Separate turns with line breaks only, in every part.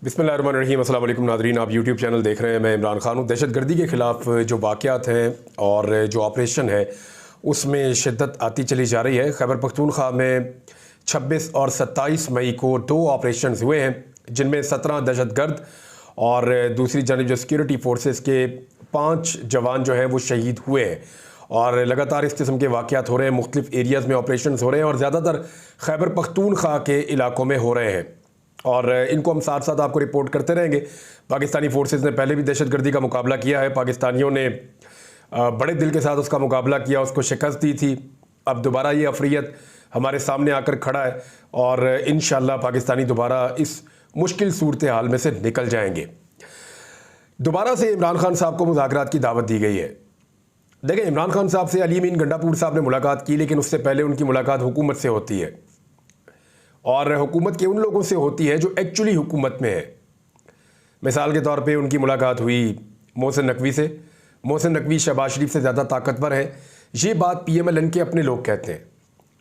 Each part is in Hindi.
बिस्मिल्लाहिर्रहमानिर्रहीम। अस्सलाम वालेकुम नाज़रीन, आप यूट्यूब चैनल देख रहे हैं। मैं इमरान खान हूँ। दहशतगर्दी के ख़िलाफ़ जो वाक़यात हैं और जो ऑपरेशन है उसमें शिद्दत आती चली जा रही है। खैबर पख्तूनख्वा में 26 और 27 मई को 2 ऑपरेशन हुए हैं, जिनमें 17 दहशतगर्द और दूसरी जानब जो सिक्योरिटी फोर्सेस के 5 जवान जो हैं वो शहीद हुए हैं। और लगातार इस किस्म के वाक़यात हो रहे हैं, मुख्तलिफ एरियाज़ में ऑपरेशन हो रहे हैं और ज़्यादातर खैबर पख्तूनख्वा के इलाकों में हो रहे हैं और इनको हम साथ साथ आपको रिपोर्ट करते रहेंगे। पाकिस्तानी फोर्सेस ने पहले भी दहशतगर्दी का मुकाबला किया है। पाकिस्तानियों ने बड़े दिल के साथ उसका मुकाबला किया, उसको शिकस्त दी थी। अब दोबारा ये अफरियत हमारे सामने आकर खड़ा है और इंशाअल्लाह पाकिस्तानी दोबारा इस मुश्किल सूरत हाल में से निकल जाएंगे। दोबारा से इमरान खान साहब को मुज़ाकरात की दावत दी गई है। देखें, इमरान खान साहब से अली अमीन गंडापुर साहब ने मुलाकात की, लेकिन उससे पहले उनकी मुलाकात हुकूमत से होती है और हुकूमत के उन लोगों से होती है जो एक्चुअली हुकूमत में है। मिसाल के तौर पे उनकी मुलाकात हुई मोहसिन नकवी से। मोहसिन नकवी शहबाज शरीफ से ज़्यादा ताकतवर है, ये बात PMLN के अपने लोग कहते हैं।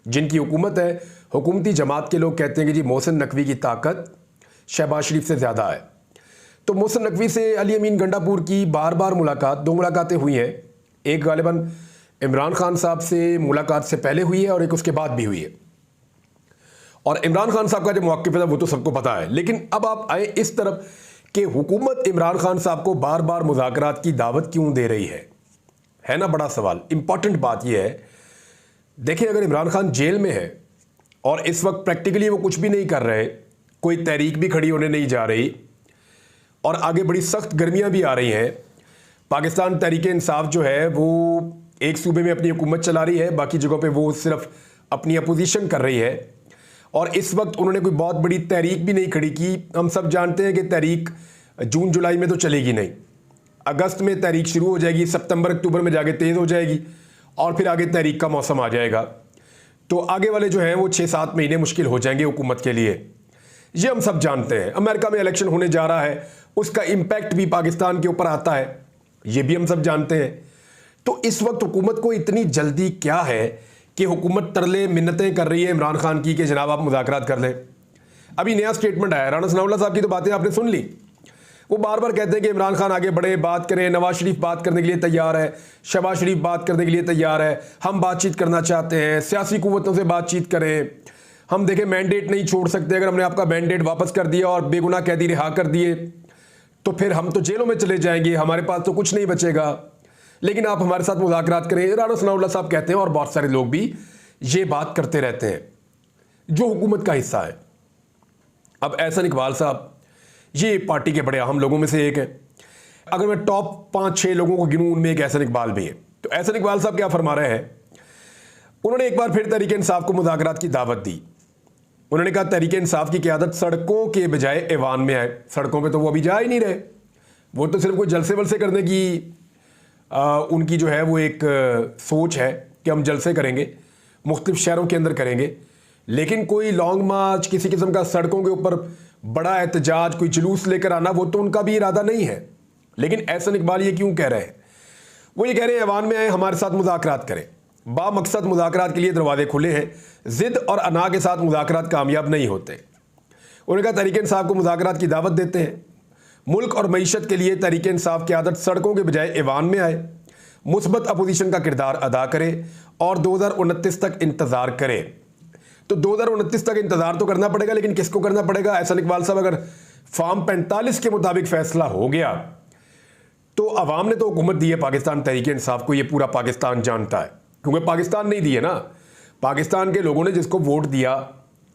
जिनकी हुकूमत है, हुकूमती जमात के लोग कहते हैं कि जी मोहसिन नकवी की ताकत शहबाज शरीफ से ज़्यादा है। तो मोहसिन नकवी से अली अमीन गंडापुर की बार बार मुलाकात, 2 मुलाकातें हुई हैं। एक गालिबन इमरान खान साहब से मुलाकात से पहले हुई है और एक उसके बाद भी हुई है। और इमरान खान साहब का जो मौक़िफ़ है वो तो सबको पता है। लेकिन अब आप आए इस तरफ कि हुकूमत इमरान खान साहब को बार बार मुज़ाकरात की दावत क्यों दे रही है ना बड़ा सवाल। इंपॉर्टेंट बात यह है, देखिए, अगर इमरान खान जेल में है और इस वक्त प्रैक्टिकली वो कुछ भी नहीं कर रहे, कोई तहरीक भी खड़ी होने नहीं जा रही और आगे बड़ी सख्त गर्मियाँ भी आ रही हैं। पाकिस्तान तहरीक इंसाफ जो है वो एक सूबे में अपनी हुकूमत चला रही है, बाकी जगहों पे वो सिर्फ अपनी अपोजिशन कर रही है और इस वक्त उन्होंने कोई बहुत बड़ी तहरीक भी नहीं खड़ी की। हम सब जानते हैं कि तहरीक जून जुलाई में तो चलेगी नहीं, अगस्त में तहरीक शुरू हो जाएगी, सितंबर अक्टूबर में जाके तेज़ हो जाएगी और फिर आगे तहरीक का मौसम आ जाएगा। तो आगे वाले जो हैं वो 6-7 महीने मुश्किल हो जाएंगे हुकूमत के लिए, ये हम सब जानते हैं। अमेरिका में इलेक्शन होने जा रहा है, उसका इम्पैक्ट भी पाकिस्तान के ऊपर आता है, ये भी हम सब जानते हैं। तो इस वक्त हुकूमत को इतनी जल्दी क्या है कि हुकूमत तरले मिन्नतें कर रही है इमरान खान की कि जनाब आप मुज़ाकरात कर लें। अभी नया स्टेटमेंट आया, राना सनाउल्लाह साहब की तो बातें आपने सुन ली। वो बार बार कहते हैं कि इमरान खान आगे बढ़े, बात करें, नवाज शरीफ बात करने के लिए तैयार है, शहबाज शरीफ बात करने के लिए तैयार है, हम बातचीत करना चाहते हैं, सियासी कुव्वतों से बातचीत करें, हम देखें मैंडेट नहीं छोड़ सकते, अगर हमने आपका मैंडेट वापस कर दिया और बेगुनाह कैदी रिहा कर दिए तो फिर हम तो जेलों में चले जाएंगे, हमारे पास तो कुछ नहीं बचेगा, लेकिन आप हमारे साथ मुज़ाकरात करें। राना सनाउल्लाह साहब कहते हैं और बहुत सारे लोग भी ये बात करते रहते हैं जो हुकूमत का हिस्सा है। अब एहसन इकबाल साहब ये पार्टी के बड़े अहम लोगों में से एक है। अगर मैं टॉप 5-6 लोगों को गिनूं, उनमें एक एहसन इकबाल भी है। तो एहसन इकबाल साहब क्या फरमा रहे हैं, उन्होंने एक बार फिर तहरीक इंसाफ को मुज़ाकरात की दावत दी। उन्होंने कहा तहरीक इंसाफ की क़यादत सड़कों के बजाय ऐवान में आए। सड़कों पे तो वो अभी जा ही नहीं रहे, वो तो सिर्फ कोई जलसे वलसे करने की उनकी जो है वो एक सोच है कि हम जलसे करेंगे, मुख्तलिफ शहरों के अंदर करेंगे, लेकिन कोई लॉन्ग मार्च, किसी किस्म का सड़कों के ऊपर बड़ा एहतजाज, कोई जुलूस लेकर आना, वो तो उनका भी इरादा नहीं है। लेकिन एहसन इकबाल ये क्यों कह रहे हैं, वो ये कह रहे हैं ऐवान में आए, हमारे साथ मुज़ाकरात करें। बामकसद मुज़ाकरात के लिए दरवाजे खुले हैं, ज़िद और अना के साथ मुज़ाकरात कामयाब नहीं होते। उन्होंने कहा तहरीक इंसाफ को मुज़ाकरात की दावत देते हैं, मुल्क और मईशत के लिए तहरीक इंसाफ की आदत सड़कों के बजाय ऐवान में आए, मुस्बत अपोजिशन का किरदार अदा करे और 2029 तक इंतज़ार करे। तो 2029 तक इंतज़ार तो करना पड़ेगा, लेकिन किसको करना पड़ेगा। एहसन इकबाल साहब, अगर फॉर्म 45 के मुताबिक फैसला हो गया तो अवाम ने तो हुकूमत दी है पाकिस्तान तहरीक इंसाफ को, ये पूरा पाकिस्तान जानता है, क्योंकि पाकिस्तान नहीं दी है ना, पाकिस्तान के लोगों ने जिसको वोट दिया,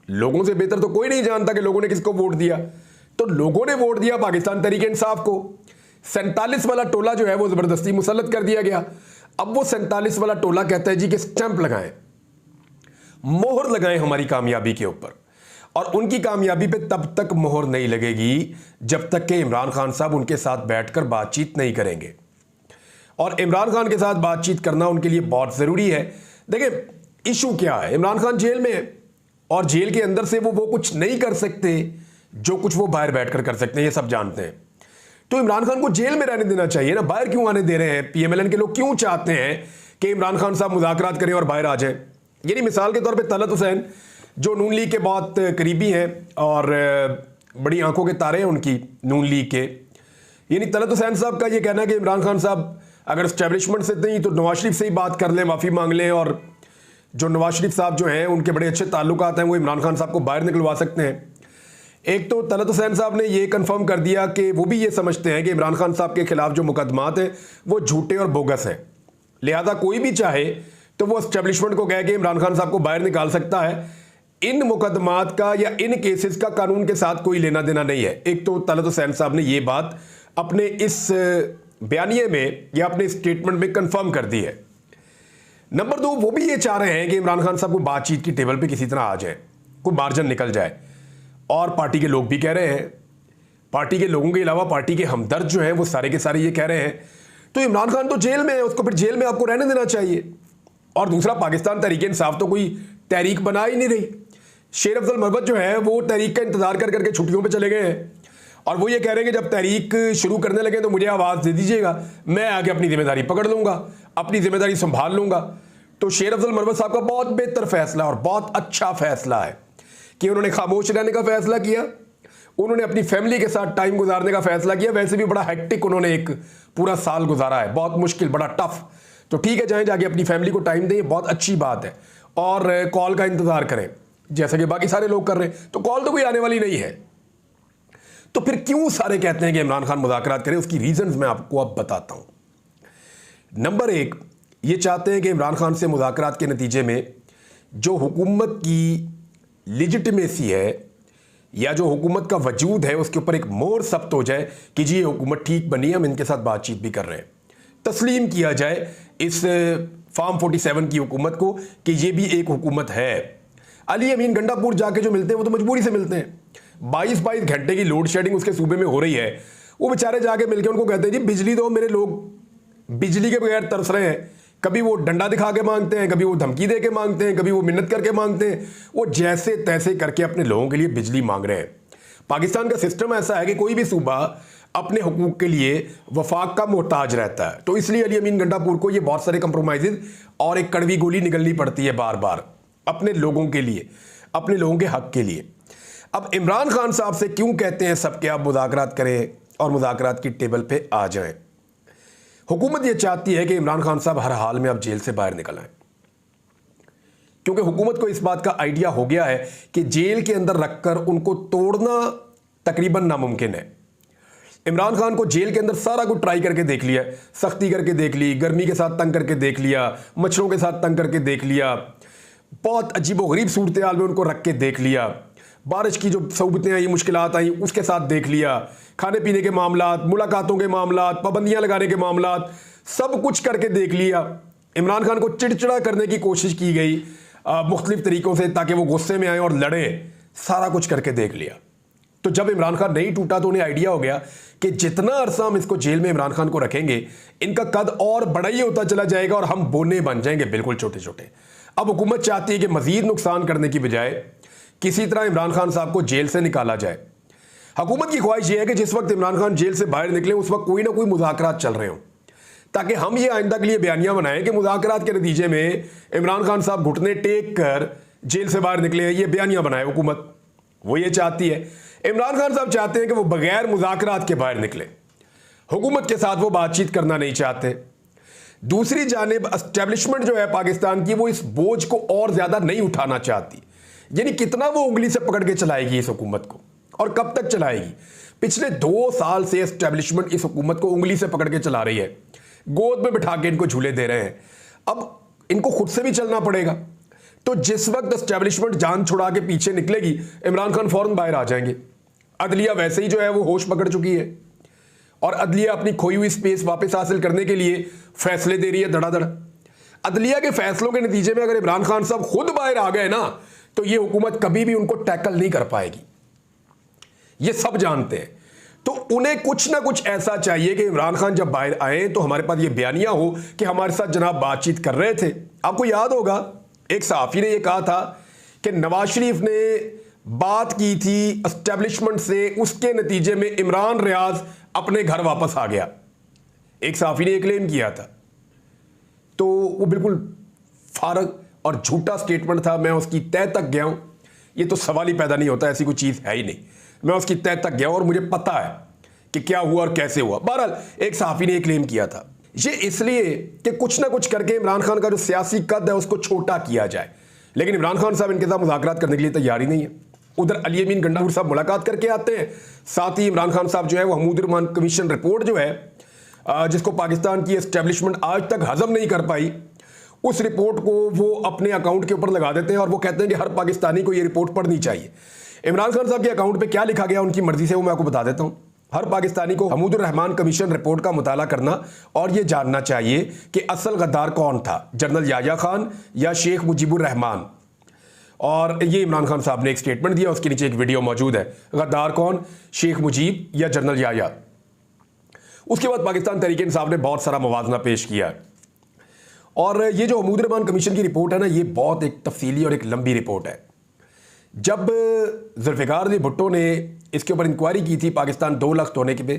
लोगों से बेहतर तो कोई नहीं जानता कि लोगों ने किसको वोट दिया। तो लोगों ने वोट दिया पाकिस्तान तहरीक इंसाफ को। 47 वाला टोला जो है वो ज़बरदस्ती मुसल्लत कर दिया गया। अब वो 47 वाला टोला कहता है जी कि स्टैंप लगाएं, मोहर लगाएं हमारी कामयाबी के ऊपर, और उनकी कामयाबी पे तब तक मोहर नहीं लगेगी जब तक कि इमरान खान साहब उनके साथ बैठकर बातचीत नहीं करेंगे। और इमरान खान के साथ बातचीत करना उनके लिए बहुत ज़रूरी है। देखिए, इशू क्या है, इमरान खान जेल में है और जेल के अंदर से वो कुछ नहीं कर सकते जो कुछ वो बाहर बैठकर कर सकते हैं, ये सब जानते हैं। तो इमरान खान को जेल में रहने देना चाहिए ना, बाहर क्यों आने दे रहे हैं। PMLN के लोग क्यों चाहते हैं कि इमरान खान साहब मुज़ाकरात करें और बाहर आ जाए। यानी मिसाल के तौर पे तलत हुसैन जो नून लीग के बहुत करीबी हैं और बड़ी आंखों के तारे हैं उनकी नून लीग के। यानी तलत हुसैन साहब का ये कहना है कि इमरान खान साहब अगर एस्टेब्लिशमेंट से नहीं तो नवाज शरीफ से ही बात कर लें, माफ़ी मांग लें, और जो नवाज शरीफ साहब जो हैं उनके बड़े अच्छे ताल्लुकात हैं, वो इमरान खान साहब को बाहर निकलवा सकते हैं। एक तो तलत हुसैन साहब ने ये कंफर्म कर दिया कि वो भी ये समझते हैं कि इमरान खान साहब के खिलाफ जो मुकदमात हैं वो झूठे और बोगस हैं, लिहाजा कोई भी चाहे तो वो एस्टेब्लिशमेंट को कह के इमरान खान साहब को बाहर निकाल सकता है। इन मुकदमात का या इन केसेस का कानून के साथ कोई लेना देना नहीं है। एक तो तलत हुसैन साहब ने ये बात अपने इस बयानिए में या अपने स्टेटमेंट में कंफर्म कर दी है। नंबर 2, वो भी ये चाह रहे हैं कि इमरान खान साहब को बातचीत की टेबल पे किसी तरह आ जाए, कोई मार्जिन निकल जाए, और पार्टी के लोग भी कह रहे हैं, पार्टी के लोगों के अलावा पार्टी के हमदर्द जो हैं वो सारे के सारे ये कह रहे हैं तो इमरान खान तो जेल में है, उसको फिर जेल में आपको रहने देना चाहिए। और दूसरा, पाकिस्तान तहरीक इंसाफ तो कोई तहरीक बना ही नहीं रही। शेर अफजल मरवत जो है वो तहरीक का इंतजार कर करके छुट्टियों पे चले गए हैं, और वो ये कह रहे हैं कि जब तहरीक शुरू करने लगे तो मुझे आवाज़ दे दीजिएगा, मैं आगे अपनी जिम्मेदारी पकड़ लूंगा, अपनी जिम्मेदारी संभाल लूंगा। तो शेर अफजल मरवत साहब का बहुत बेहतर फैसला और बहुत अच्छा फैसला है कि उन्होंने खामोश रहने का फैसला किया, उन्होंने अपनी फैमिली के साथ टाइम गुजारने का फैसला किया। वैसे भी बड़ा हेक्टिक उन्होंने एक पूरा साल गुजारा है, बहुत मुश्किल, बड़ा टफ। तो ठीक है, जाएं जाके अपनी फैमिली को टाइम दें, बहुत अच्छी बात है, और कॉल का इंतजार करें जैसे कि बाकी सारे लोग कर रहे हैं। तो कॉल तो कोई आने वाली नहीं है। तो फिर क्यों सारे कहते हैं कि इमरान खान मुज़ाकरात करें? उसकी रीजंस मैं आपको अब बताता हूं। नंबर 1, ये चाहते हैं कि इमरान खान से मुज़ाकरात के नतीजे में जो हुकूमत की लिजिटिमेसी है या जो हुकूमत का वजूद है उसके ऊपर एक मोहर सब्त हो जाए कि जी ये हुकूमत ठीक बनी है, हम इनके साथ बातचीत भी कर रहे हैं, तस्लीम किया जाए इस फार्म 47 की हुकूमत को कि ये भी एक हुकूमत है। अली अमीन गंडापुर जाके जो मिलते हैं वो तो मजबूरी से मिलते हैं। 22 घंटे की लोड शेडिंग उसके सूबे में हो रही है, वो बेचारे जाके मिलके उनको कहते हैं जी बिजली दो, मेरे लोग बिजली के बगैर तरस रहे हैं। कभी वो डंडा दिखा के मांगते हैं, कभी वो धमकी दे के मांगते हैं, कभी वो मिन्नत करके मांगते हैं, वो जैसे तैसे करके अपने लोगों के लिए बिजली मांग रहे हैं। पाकिस्तान का सिस्टम ऐसा है कि कोई भी सूबा अपने हुकूक के लिए वफाक का मोहताज रहता है, तो इसलिए अली अमीन गंडापुर को ये बहुत सारे कंप्रोमाइजेज और एक कड़वी गोली निगलनी पड़ती है बार बार अपने लोगों के लिए, अपने लोगों के हक के लिए। अब इमरान खान साहब से क्यों कहते हैं सबके आप मुज़ाकरात करें और मुज़ाकरात की टेबल पे आ जाएं? हुकूमत ये चाहती है कि इमरान खान साहब हर हाल में अब जेल से बाहर निकल आए, क्योंकि हुकूमत को इस बात का आइडिया हो गया है कि जेल के अंदर रखकर उनको तोड़ना तकरीबन नामुमकिन है। इमरान खान को जेल के अंदर सारा कुछ ट्राई करके देख लिया, सख्ती करके देख ली, गर्मी के साथ तंग करके देख लिया, मच्छरों के साथ तंग करके देख लिया, बहुत अजीबोगरीब सूरत हाल में उनको रख के देख लिया, बारिश की जो सहूलतें आई, मुश्किलात आई उसके साथ देख लिया, खाने पीने के मामलात, मुलाकातों के मामलात, पाबंदियां लगाने के मामलात, सब कुछ करके देख लिया। इमरान खान को चिड़चिड़ा करने की कोशिश की गई मुख्तलिफ तरीकों से ताकि वो गुस्से में आए और लड़े, सारा कुछ करके देख लिया। तो जब इमरान खान नहीं टूटा तो उन्हें आइडिया हो गया कि जितना अरसा हम इसको जेल में इमरान खान को रखेंगे इनका कद और बड़ा ही होता चला जाएगा और हम बोने बन जाएंगे बिल्कुल छोटे छोटे। अब हुकूमत चाहती है कि मजीद नुकसान करने की बजाय किसी तरह इमरान खान साहब को जेल से निकाला जाए। हुकूमत की ख्वाहिश यह है कि जिस वक्त इमरान खान जेल से बाहर निकले उस वक्त कोई ना कोई मुज़ाकरात चल रहे हों, ताकि हम ये आइंदा के लिए बयानियां बनाएं कि मुज़ाकरात के नतीजे में इमरान खान साहब घुटने टेक कर जेल से बाहर निकले, ये बयानियां बनाए हुकूमत। वो ये चाहती है, इमरान खान साहब चाहते हैं कि वो बगैर मुज़ाकरात के बाहर निकले, हुकूमत के साथ वो बातचीत करना नहीं चाहते। दूसरी जानिब एस्टेब्लिशमेंट जो है पाकिस्तान की, वो इस बोझ को और ज्यादा नहीं उठाना चाहती। यानी कितना वो उंगली से पकड़ के चलाएगी इस हुकूमत को और कब तक चलाएगी? पिछले 2 साल से एस्टेब्लिशमेंट इस हुकूमत को उंगली से पकड़ के चला रही है, गोद में बिठा के इनको झूले दे रहे हैं। अब इनको खुद से भी चलना पड़ेगा। तो जिस वक्त एस्टेब्लिशमेंट जान छुड़ा के पीछे निकलेगी, इमरान खान फौरन बाहर आ जाएंगे। अदलिया वैसे ही जो है वो होश पकड़ चुकी है और अदलिया अपनी खोई हुई स्पेस वापस हासिल करने के लिए फैसले दे रही है धड़ाधड़। अदलिया के फैसलों के नतीजे में अगर इमरान खान साहब खुद बाहर आ गए ना, तो ये हुकूमत कभी भी उनको टैकल नहीं कर पाएगी, ये सब जानते हैं। तो उन्हें कुछ ना कुछ ऐसा चाहिए कि इमरान खान जब बाहर आए तो हमारे पास ये बयानिया हो कि हमारे साथ जनाब बातचीत कर रहे थे। आपको याद होगा एक सहाफी ने यह कहा था कि नवाज शरीफ ने बात की थी एस्टेब्लिशमेंट से, उसके नतीजे में इमरान रियाज अपने घर वापस आ गया। एक सहाफी ने यह क्लेम किया था, तो वो बिल्कुल फारग और झूठा स्टेटमेंट था। मैं उसकी तह तक गया हूं, ये तो सवाल ही पैदा नहीं होता, ऐसी कोई चीज है ही नहीं। मैं उसकी तह तक गया और मुझे पता है कि क्या हुआ और कैसे हुआ। बहरहाल एक सहाफ़ी ने ये क्लेम किया था, ये इसलिए कि कुछ ना कुछ करके इमरान खान का जो सियासी कद है उसको छोटा किया जाए, लेकिन इमरान खान साहब इनके साथ मुज़ाकरात करने के लिए तैयार ही नहीं है। उधर अली अमीन गंडापुर साहब मुलाकात करके आते हैं, साथ ही इमरान खान साहब जो है वो हमूदुर-रहमान कमीशन रिपोर्ट जो है जिसको पाकिस्तान की एस्टेब्लिशमेंट आज तक हजम नहीं कर पाई, उस रिपोर्ट को वो अपने अकाउंट के ऊपर लगा देते हैं और वो कहते हैं कि हर पाकिस्तानी को ये रिपोर्ट पढ़नी चाहिए। इमरान खान साहब के अकाउंट पे क्या लिखा गया उनकी मर्जी से वो मैं आपको बता देता हूँ। हर पाकिस्तानी को हमूदुर-रहमान कमीशन रिपोर्ट का मुताला करना और ये जानना चाहिए कि असल गद्दार कौन था, जनरल याह्या खान या शेख मुजीबुर रहमान। और ये इमरान खान साहब ने एक स्टेटमेंट दिया, उसके नीचे एक वीडियो मौजूद है, गद्दार कौन, शेख मुजीब या जनरल याह्या। उसके बाद पाकिस्तान तहरीक इंसाफ ने बहुत सारा मुवाजना पेश किया और ये जो हमूदुर-रहमान कमीशन की रिपोर्ट है ना, ये बहुत एक तफसीली और एक लंबी रिपोर्ट है। जब जुल्फ़िकार अली भुट्टो ने इसके ऊपर इंक्वायरी की थी पाकिस्तान 2 लाख होने के पे,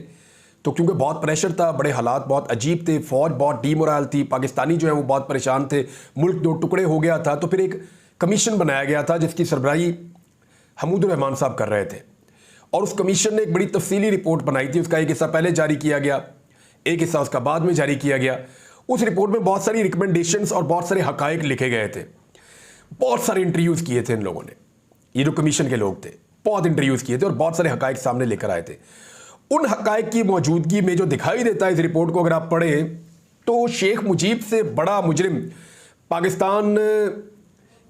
तो क्योंकि बहुत प्रेशर था, बड़े हालात बहुत अजीब थे, फ़ौज बहुत डीमोरल थी, पाकिस्तानी जो है वो बहुत परेशान थे, मुल्क 2 टुकड़े हो गया था, तो फिर एक कमीशन बनाया गया था जिसकी सरबराही हमूदुर-रहमान साहब कर रहे थे और उस कमीशन ने एक बड़ी तफसीली रिपोर्ट बनाई थी। उसका एक हिस्सा पहले जारी किया गया, एक हिस्सा उसका बाद में जारी किया गया। उस रिपोर्ट में बहुत सारी रिकमेंडेशंस और बहुत सारे हकायक लिखे गए थे, बहुत सारे इंटरव्यूज़ किए थे इन लोगों ने, ये जो कमीशन के लोग थे बहुत इंटरव्यूज़ किए थे और बहुत सारे हकायक सामने लेकर आए थे। उन हकायक की मौजूदगी में जो दिखाई देता है इस रिपोर्ट को अगर आप पढ़ें, तो शेख मुजीब से बड़ा मुजरिम पाकिस्तान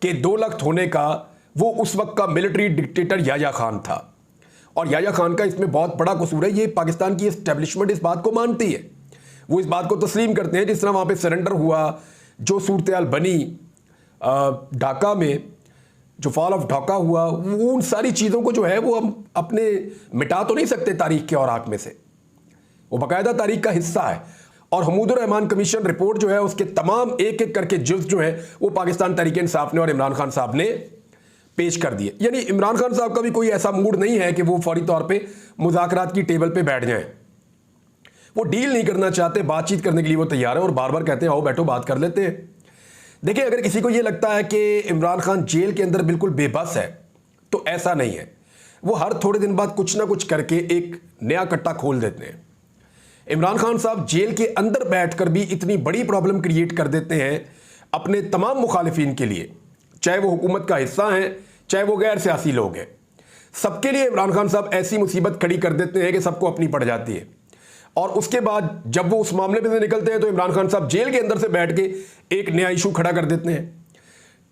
के 2 लाख होने का वो उस वक्त का मिलिट्री डिक्टेटर याह्या खान था और याह्या खान का इसमें बहुत बड़ा कसूर है। ये पाकिस्तान की एस्टेब्लिशमेंट इस बात को मानती है, वो इस बात को तस्लीम करते हैं। जिस तरह वहाँ पे सरेंडर हुआ, जो सूरत हाल बनी ढाका में, जो फॉल ऑफ ढाका हुआ, उन सारी चीज़ों को जो है वो हम अपने मिटा तो नहीं सकते तारीख के औराक में से, वो बाकायदा तारीख का हिस्सा है। और हमूदुर-रहमान कमीशन रिपोर्ट जो है उसके तमाम एक एक करके जुज़ जो है वो पाकिस्तान तहरीक इंसाफ ने और इमरान खान साहब ने पेश कर दिए। यानी इमरान खान साहब का भी कोई ऐसा मूड नहीं है कि वो फौरी तौर पे मुज़ाकरात की टेबल पे बैठ जाएं, वो डील नहीं करना चाहते, बातचीत करने के लिए वो तैयार है और बार बार कहते हैं आओ बैठो बात कर लेते हैं। देखिए, अगर किसी को ये लगता है कि इमरान खान जेल के अंदर बिल्कुल बेबस है तो ऐसा नहीं है। वो हर थोड़े दिन बाद कुछ ना कुछ करके एक नया कट्टा खोल देते हैं। इमरान खान साहब जेल के अंदर बैठकर भी इतनी बड़ी प्रॉब्लम क्रिएट कर देते हैं अपने तमाम मुखालिफिन के लिए, चाहे वो हुकूमत का हिस्सा हैं चाहे वो गैर सियासी लोग हैं, सबके लिए इमरान खान साहब ऐसी मुसीबत खड़ी कर देते हैं कि सबको अपनी पड़ जाती है। और उसके बाद जब वो उस मामले में से निकलते हैं तो इमरान खान साहब जेल के अंदर से बैठ के एक नया इशू खड़ा कर देते हैं।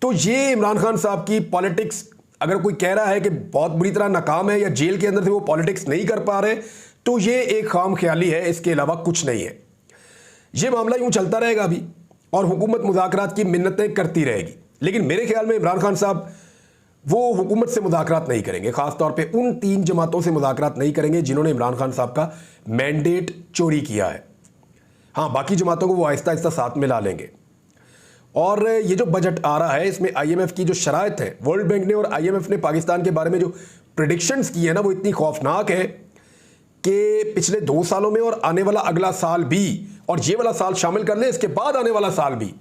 तो ये इमरान खान साहब की पॉलिटिक्स, अगर कोई कह रहा है कि बहुत बुरी तरह नाकाम है या जेल के अंदर से वो पॉलिटिक्स नहीं कर पा रहे, तो ये एक खाम ख्याली है, इसके अलावा कुछ नहीं है। ये मामला यूं चलता रहेगा अभी और हुकूमत मुज़ाकरात की मिन्नतें करती रहेगी, लेकिन मेरे ख्याल में इमरान खान साहब वो हुकूमत से मुज़ाकरात नहीं करेंगे, ख़ास तौर पे उन 3 जमातों से मुज़ाकरात नहीं करेंगे जिन्होंने इमरान खान साहब का मैंडेट चोरी किया है। हाँ, बाकी जमातों को वो आहिस्ता आहिस्ता साथ में ला लेंगे। और ये जो बजट आ रहा है इसमें IMF की जो शराइत है, वर्ल्ड बैंक ने और IMF ने पाकिस्तान के बारे में जो प्रेडिक्शंस की है ना, वो इतनी खौफनाक है कि पिछले 2 सालों में और आने वाला अगला साल भी, और ये वाला साल शामिल कर लें, इसके बाद आने वाला साल भी,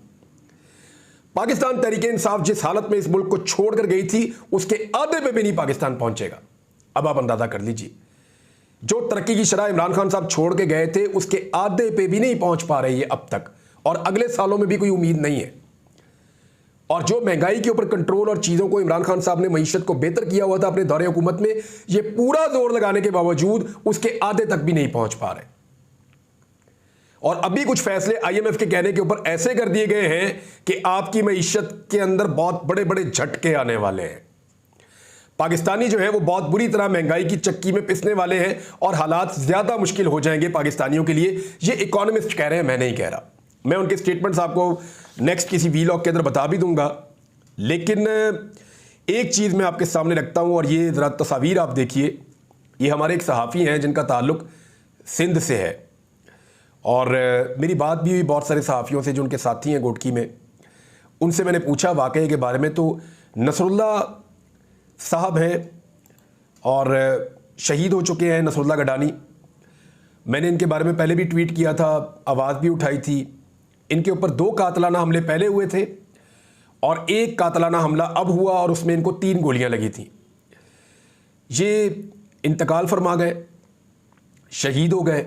पाकिस्तान तहरीक इंसाफ जिस हालत में इस मुल्क को छोड़कर गई थी उसके आधे पे भी नहीं पाकिस्तान पहुंचेगा। अब आप अंदाजा कर लीजिए, जो तरक्की की शरह इमरान खान साहब छोड़ के गए थे उसके आधे पे भी नहीं पहुंच पा रहे ये अब तक, और अगले सालों में भी कोई उम्मीद नहीं है। और जो महंगाई के ऊपर कंट्रोल और चीज़ों को इमरान खान साहब ने मईशत को बेहतर किया हुआ था अपने दौरे हुकूमत में, ये पूरा जोर लगाने के बावजूद उसके आधे तक भी नहीं पहुंच पा रहे। और अभी कुछ फैसले IMF के कहने के ऊपर ऐसे कर दिए गए हैं कि आपकी मईशत के अंदर बहुत बड़े बड़े झटके आने वाले हैं। पाकिस्तानी जो है वो बहुत बुरी तरह महंगाई की चक्की में पिसने वाले हैं और हालात ज़्यादा मुश्किल हो जाएंगे पाकिस्तानियों के लिए। ये इकोनॉमिस्ट कह रहे हैं, मैं नहीं कह रहा। मैं उनके स्टेटमेंट्स आपको नेक्स्ट किसी वीलॉग के अंदर बता भी दूंगा, लेकिन एक चीज़ मैं आपके सामने रखता हूँ और ये ज़रा तस्वीर आप देखिए। ये हमारे एक सहाफ़ी हैं जिनका ताल्लुक़ सिंध से है और मेरी बात भी हुई बहुत सारे सहाफ़ियों से जो उनके साथी हैं गोटकी में। उनसे मैंने पूछा वाक़ये के बारे में, तो नसरुल्लाह साहब हैं और शहीद हो चुके हैं, नसरुल्लाह गडानी। मैंने इनके बारे में पहले भी ट्वीट किया था, आवाज़ भी उठाई थी। इनके ऊपर 2 कातलाना हमले पहले हुए थे और 1 कातलाना हमला अब हुआ और उसमें इनको 3 गोलियां लगी थी। ये इंतकाल फरमा गए, शहीद हो गए।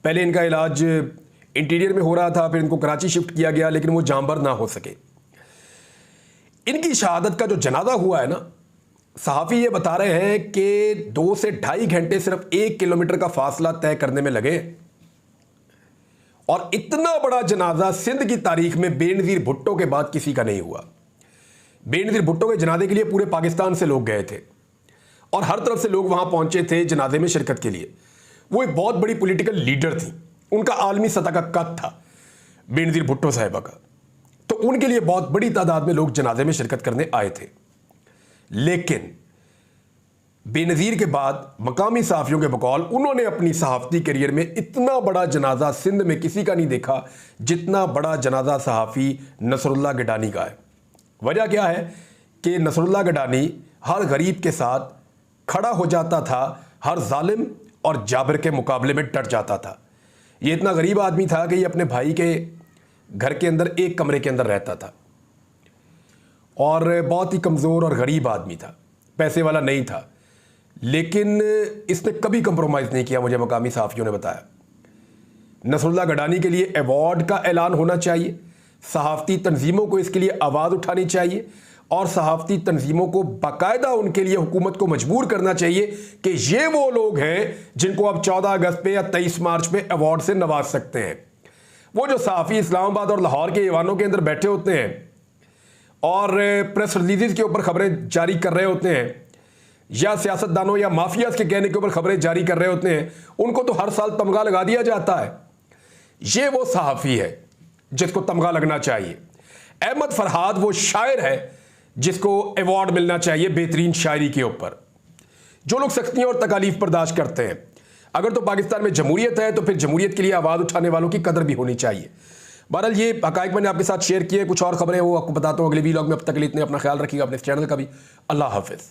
पहले इनका इलाज इंटीरियर में हो रहा था, फिर इनको कराची शिफ्ट किया गया, लेकिन वो जांबर ना हो सके। इनकी शहादत का जो जनाजा हुआ है ना, सहाफ़ी ये बता रहे हैं कि 2 से 2.5 घंटे सिर्फ 1 किलोमीटर का फासला तय करने में लगे, और इतना बड़ा जनाजा सिंध की तारीख में बेनज़ीर भुट्टो के बाद किसी का नहीं हुआ। बेनज़ीर भुट्टो के जनाजे के लिए पूरे पाकिस्तान से लोग गए थे और हर तरफ से लोग वहां पहुंचे थे जनाजे में शिरकत के लिए। वो एक बहुत बड़ी पॉलिटिकल लीडर थी, उनका आलमी सतह का कद था बेनज़ीर भुट्टो साहिबा का, तो उनके लिए बहुत बड़ी तादाद में लोग जनाजे में शिरकत करने आए थे। लेकिन बेनज़ीर के बाद मकामी सहाफ़ियों के बकौल उन्होंने अपनी सहाफ़ती करियर में इतना बड़ा जनाजा सिंध में किसी का नहीं देखा जितना बड़ा जनाजा सहाफ़ी नसरुल्लाह गिडानी का है। वजह क्या है कि नसरुल्लाह गिडानी हर गरीब के साथ खड़ा हो जाता था, हर जालिम और जाबिर के मुकाबले में डट जाता था। ये इतना गरीब आदमी था कि ये अपने भाई के घर के अंदर एक कमरे के अंदर रहता था, और बहुत ही कमज़ोर और गरीब आदमी था, पैसे वाला नहीं था, लेकिन इसने कभी कंप्रोमाइज़ नहीं किया। मुझे मकामी सहाफ़ियों ने बताया नसरुल्लाह गिडानी के लिए अवार्ड का ऐलान होना चाहिए, सहाफ़ती तंजीमों को इसके लिए आवाज़ उठानी चाहिए, और सहाफ़ती तंजीमों को बाकायदा उनके लिए हुकूमत को मजबूर करना चाहिए कि ये वो लोग हैं जिनको अब 14 अगस्त पे या 23 मार्च पे अवार्ड से नवाज सकते हैं। वो जो सहाफ़ी इस्लामाबाद और लाहौर के ईवानों के अंदर बैठे होते हैं और प्रेस रिलीज़ के ऊपर खबरें जारी कर रहे होते हैं, या सियासतदानों या माफियाज के कहने के ऊपर खबरें जारी कर रहे होते हैं, उनको तो हर साल तमगा लगा दिया जाता है। ये वो सहाफ़ी है जिसको तमगा लगना चाहिए। अहमद फरहाद वो शायर है जिसको अवार्ड मिलना चाहिए बेहतरीन शायरी के ऊपर। जो लोग सख्तियां और तकालीफ बर्दाश्त करते हैं, अगर तो पाकिस्तान में जमहूरियत है तो फिर जमहूरियत के लिए आवाज़ उठाने वालों की कदर भी होनी चाहिए। बहरहाल ये हक़ाइक़ मैंने आपके साथ शेयर किए, कुछ और खबरें वो आपको बताता हूँ अगले वीलॉग में। अब तक के लिए इतने, अपना ख्याल रखिएगा, अपने चैनल का भी। अल्लाह हाफ़िज़।